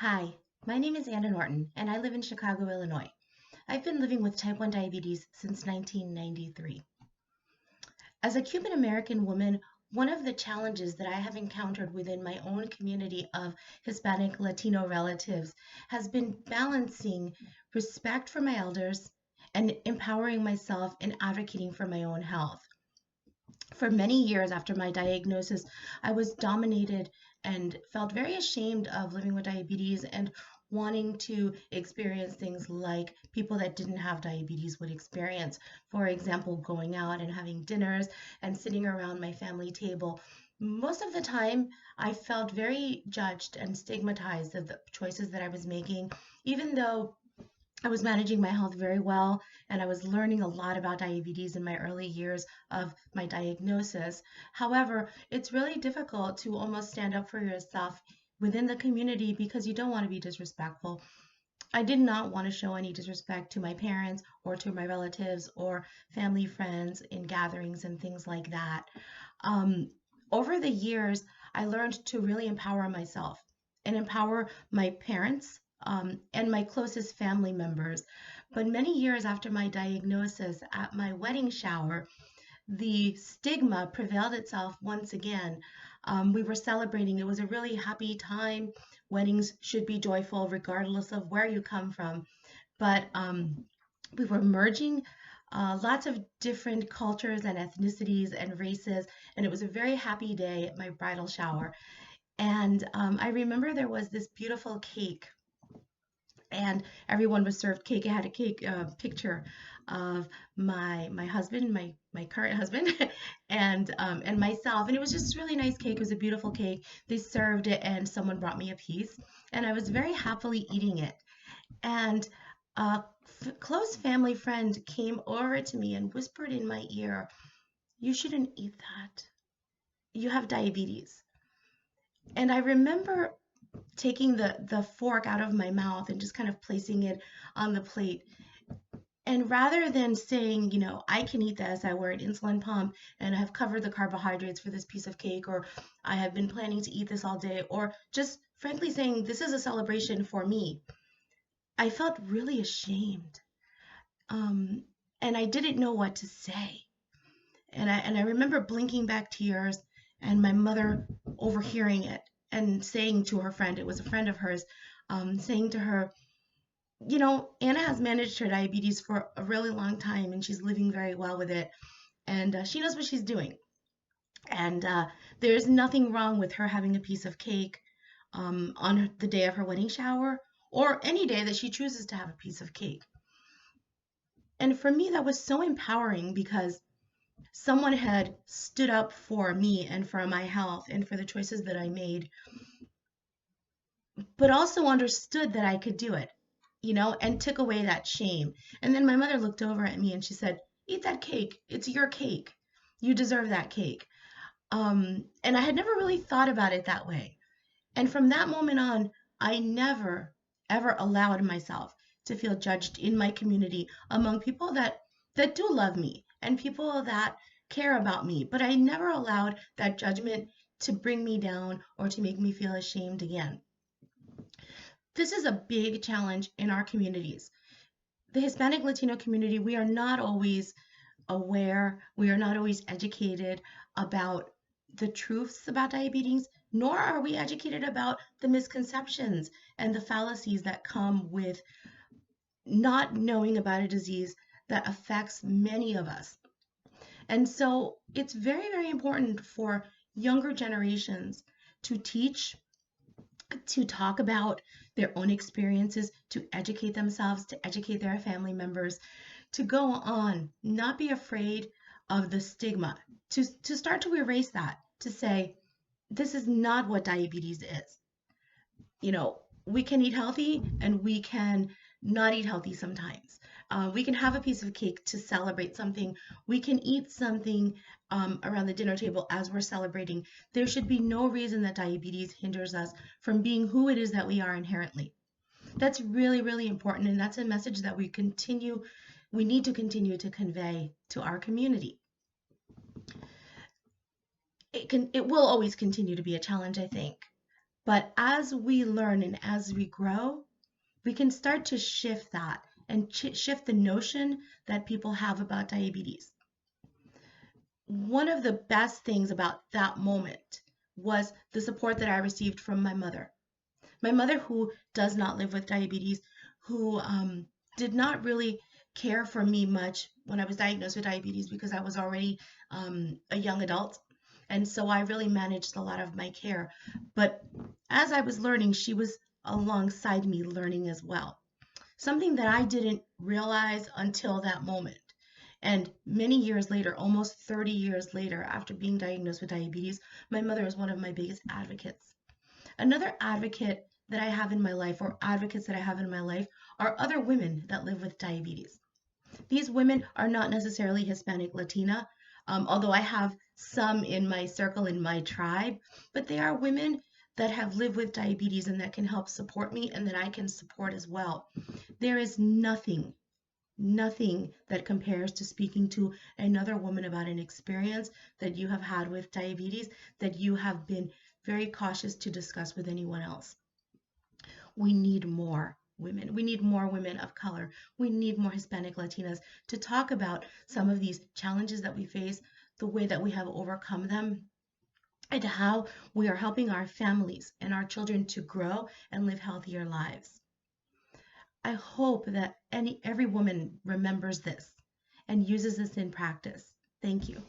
Hi, my name is Anna Norton, and I live in Chicago, Illinois. I've been living with type 1 diabetes since 1993. As a Cuban American woman, one of the challenges that I have encountered within my own community of Hispanic Latino relatives has been balancing respect for my elders and empowering myself and advocating for my own health. For many years after my diagnosis, I was dominated and felt very ashamed of living with diabetes and wanting to experience things like people that didn't have diabetes would experience. For example, going out and having dinners and sitting around my family table. Most of the time, I felt very judged and stigmatized of the choices that I was making, even though I was managing my health very well, and I was learning a lot about diabetes in my early years of my diagnosis. However, it's really difficult to almost stand up for yourself within the community because you don't want to be disrespectful. I did not want to show any disrespect to my parents or to my relatives or family friends in gatherings and things like that. Um, Over the years, I learned to really empower myself and empower my parents and my closest family members. But many years after my diagnosis, at my wedding shower, the stigma prevailed itself once again. We were celebrating. It was a really happy time. Weddings should be joyful regardless of where you come from. But we were merging lots of different cultures and ethnicities and races, and it was a very happy day at my bridal shower. And I remember there was this beautiful cake, and everyone was served cake. It had a cake picture of my husband, my current husband, and myself, and it was just really nice cake. It was a beautiful cake. They served it, and someone brought me a piece, and I was very happily eating it. And a close family friend came over to me and whispered in my ear, "You shouldn't eat that. You have diabetes." And I remember taking the fork out of my mouth and just kind of placing it on the plate. And rather than saying, I can eat this, I wear an insulin pump and I have covered the carbohydrates for this piece of cake, or I have been planning to eat this all day, or just frankly saying, this is a celebration for me, I felt really ashamed. Um, and I didn't know what to say. And I remember blinking back tears and my mother overhearing it and saying to her friend, it was a friend of hers, saying to her, Anna has managed her diabetes for a really long time and she's living very well with it. And she knows what she's doing. And there's nothing wrong with her having a piece of cake on the day of her wedding shower or any day that she chooses to have a piece of cake. And for me, that was so empowering because someone had stood up for me and for my health and for the choices that I made, but also understood that I could do it, and took away that shame. And then my mother looked over at me and she said, "Eat that cake. It's your cake. You deserve that cake." And I had never really thought about it that way. And from that moment on, I never, ever allowed myself to feel judged in my community among people that do love me and people that care about me. But I never allowed that judgment to bring me down or to make me feel ashamed again. This is a big challenge in our communities. The Hispanic Latino community, we are not always aware, we are not always educated about the truths about diabetes, nor are we educated about the misconceptions and the fallacies that come with not knowing about a disease that affects many of us. And so it's very, very important for younger generations to teach, to talk about their own experiences, to educate themselves, to educate their family members, to go on, not be afraid of the stigma, to start to erase that, to say, this is not what diabetes is. We can eat healthy and we can not eat healthy sometimes. We can have a piece of cake to celebrate something. We can eat something around the dinner table as we're celebrating. There should be no reason that diabetes hinders us from being who it is that we are inherently. That's really, really important. And that's a message that we need to continue to convey to our community. It will always continue to be a challenge, I think. But as we learn and as we grow, we can start to shift that and shift the notion that people have about diabetes. One of the best things about that moment was the support that I received from my mother. My mother, who does not live with diabetes, who did not really care for me much when I was diagnosed with diabetes because I was already a young adult. And so I really managed a lot of my care. But as I was learning, she was alongside me learning as well. Something that I didn't realize until that moment. And many years later, almost 30 years later, after being diagnosed with diabetes, my mother is one of my biggest advocates. Another advocate that I have in my life, or advocates that I have in my life, are other women that live with diabetes. These women are not necessarily Hispanic Latina, although I have some in my circle, in my tribe, but they are women that have lived with diabetes and that can help support me and that I can support as well. There is nothing that compares to speaking to another woman about an experience that you have had with diabetes that you have been very cautious to discuss with anyone else. We need more women. We need more women of color. We need more Hispanic Latinas to talk about some of these challenges that we face, the way that we have overcome them, and how we are helping our families and our children to grow and live healthier lives. I hope that every woman remembers this and uses this in practice. Thank you.